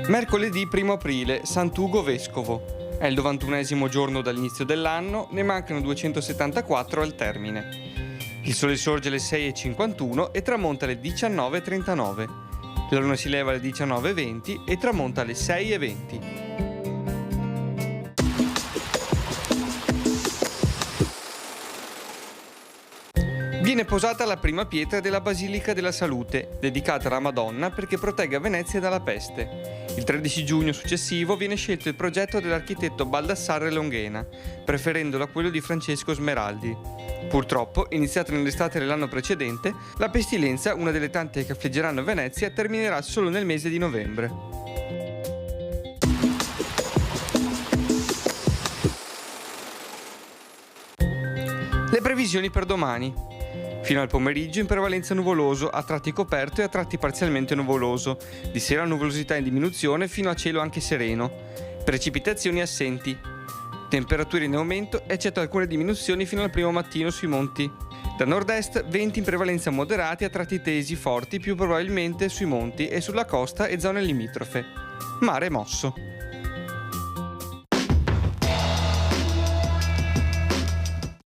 Mercoledì 1 aprile, Sant'Ugo Vescovo. È il 91esimo giorno dall'inizio dell'anno, ne mancano 274 al termine. Il sole sorge alle 6:51 e tramonta alle 19:39. La luna si leva alle 19:20 e tramonta alle 6:20. Viene posata la prima pietra della Basilica della Salute, dedicata alla Madonna perché protegga Venezia dalla peste. Il 13 giugno successivo viene scelto il progetto dell'architetto Baldassarre Longhena, preferendolo a quello di Francesco Smeraldi. Purtroppo, iniziata nell'estate dell'anno precedente, la pestilenza, una delle tante che affliggeranno Venezia, terminerà solo nel mese di novembre. Le previsioni per domani. Fino al pomeriggio in prevalenza nuvoloso, a tratti coperto e a tratti parzialmente nuvoloso. Di sera nuvolosità in diminuzione fino a cielo anche sereno. Precipitazioni assenti. Temperature in aumento, eccetto alcune diminuzioni fino al primo mattino sui monti. Da nord-est venti in prevalenza moderati a tratti tesi forti, più probabilmente sui monti e sulla costa e zone limitrofe. Mare mosso.